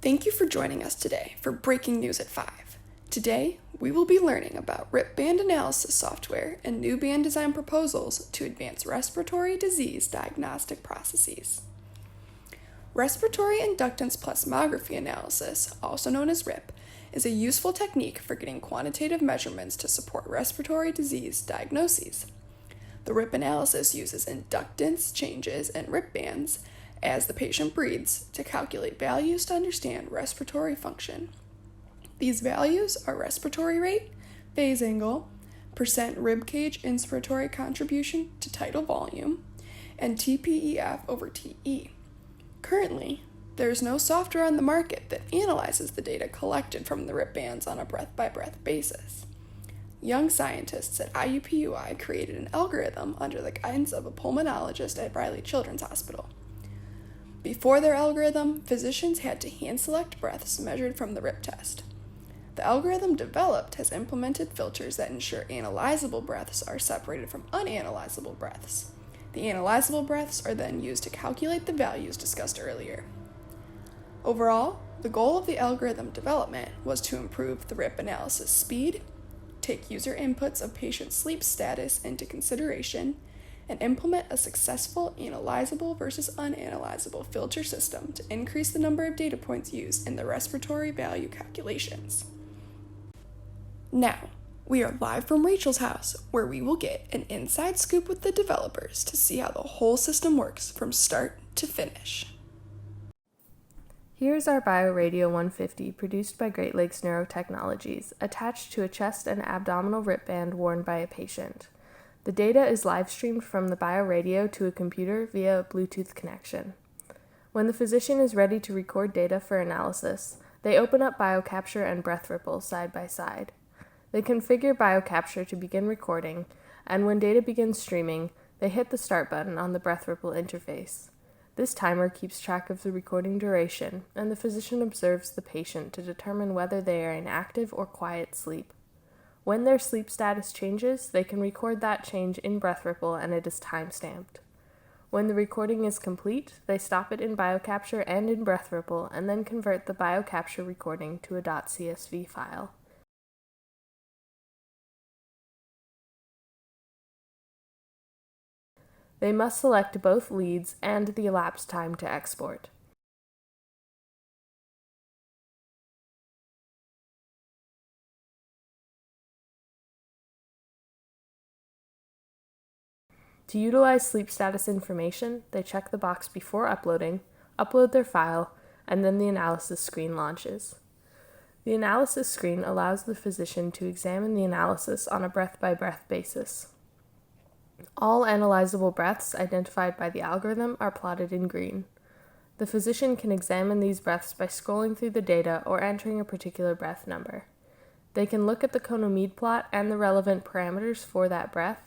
Thank you for joining us today for Breaking News at 5. Today, we will be learning about RIP band analysis software and new band design proposals to advance respiratory disease diagnostic processes. Respiratory inductance plasmography analysis, also known as RIP, is a useful technique for getting quantitative measurements to support respiratory disease diagnoses. The RIP analysis uses inductance changes in RIP bands as the patient breathes to calculate values to understand respiratory function. These values are respiratory rate, phase angle, percent rib cage inspiratory contribution to tidal volume, and TPEF over TE. Currently, there is no software on the market that analyzes the data collected from the RIP bands on a breath-by-breath basis. Young scientists at IUPUI created an algorithm under the guidance of a pulmonologist at Riley Children's Hospital. Before their algorithm, physicians had to hand-select breaths measured from the RIP test. The algorithm developed has implemented filters that ensure analyzable breaths are separated from unanalyzable breaths. The analyzable breaths are then used to calculate the values discussed earlier. Overall, the goal of the algorithm development was to improve the RIP analysis speed, take user inputs of patient sleep status into consideration, and implement a successful analyzable versus unanalyzable filter system to increase the number of data points used in the respiratory value calculations. Now, we are live from Rachel's house, where we will get an inside scoop with the developers to see how the whole system works from start to finish. Here's our BioRadio 150 produced by Great Lakes Neurotechnologies, attached to a chest and abdominal RIP band worn by a patient. The data is live-streamed from the BioRadio to a computer via a Bluetooth connection. When the physician is ready to record data for analysis, they open up BioCapture and BreathRIPple side by side. They configure BioCapture to begin recording, and when data begins streaming, they hit the start button on the BreathRIPple interface. This timer keeps track of the recording duration, and the physician observes the patient to determine whether they are in active or quiet sleep. When their sleep status changes, they can record that change in BreathRIPple and it is time-stamped. When the recording is complete, they stop it in BioCapture and in BreathRIPple and then convert the BioCapture recording to a .csv file. They must select both leads and the elapsed time to export. To utilize sleep status information, they check the box before uploading, upload their file, and then the analysis screen launches. The analysis screen allows the physician to examine the analysis on a breath-by-breath basis. All analyzable breaths identified by the algorithm are plotted in green. The physician can examine these breaths by scrolling through the data or entering a particular breath number. They can look at the Conomed plot and the relevant parameters for that breath,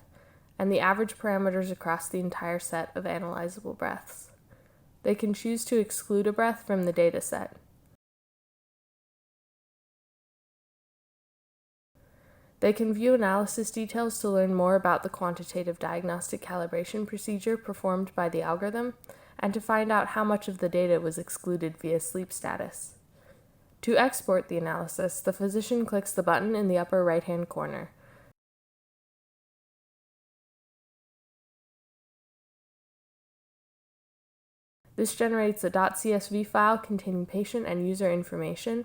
and the average parameters across the entire set of analyzable breaths. They can choose to exclude a breath from the data set. They can view analysis details to learn more about the quantitative diagnostic calibration procedure performed by the algorithm, and to find out how much of the data was excluded via sleep status. To export the analysis, the physician clicks the button in the upper right-hand corner. This generates a .csv file containing patient and user information,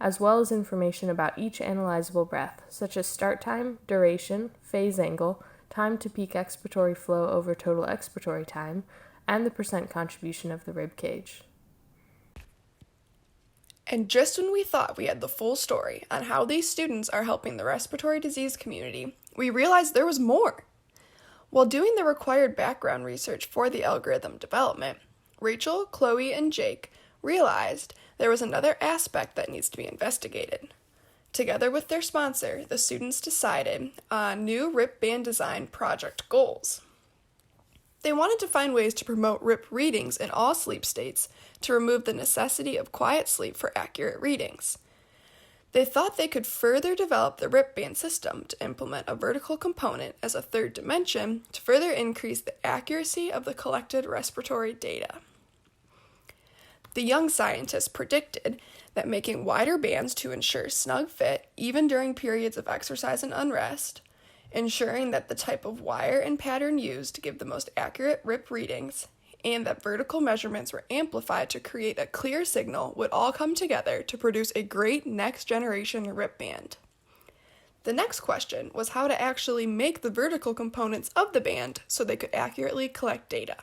as well as information about each analyzable breath, such as start time, duration, phase angle, time to peak expiratory flow over total expiratory time, and the percent contribution of the rib cage. And just when we thought we had the full story on how these students are helping the respiratory disease community, we realized there was more. While doing the required background research for the algorithm development, Rachel, Chloe, and Jake realized there was another aspect that needs to be investigated. Together with their sponsor, the students decided on new RIP band design project goals. They wanted to find ways to promote RIP readings in all sleep states to remove the necessity of quiet sleep for accurate readings. They thought they could further develop the RIP band system to implement a vertical component as a third dimension to further increase the accuracy of the collected respiratory data. The young scientists predicted that making wider bands to ensure snug fit even during periods of exercise and unrest, ensuring that the type of wire and pattern used to give the most accurate RIP readings, and that vertical measurements were amplified to create a clear signal would all come together to produce a great next-generation RIP band. The next question was how to actually make the vertical components of the band so they could accurately collect data.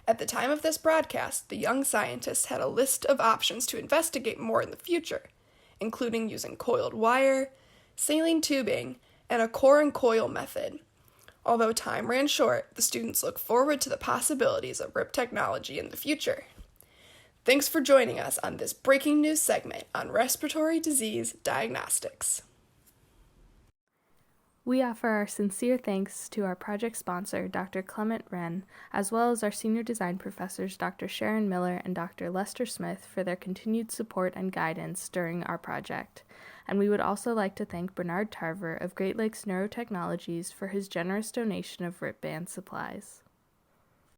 At the time of this broadcast, the young scientists had a list of options to investigate more in the future, including using coiled wire, saline tubing, and a core and coil method. Although time ran short, the students look forward to the possibilities of RIP technology in the future. Thanks for joining us on this breaking news segment on respiratory disease diagnostics. We offer our sincere thanks to our project sponsor, Dr. Clement Wren, as well as our senior design professors, Dr. Sharon Miller and Dr. Lester Smith, for their continued support and guidance during our project. And we would also like to thank Bernard Tarver of Great Lakes Neurotechnologies for his generous donation of RIP band supplies.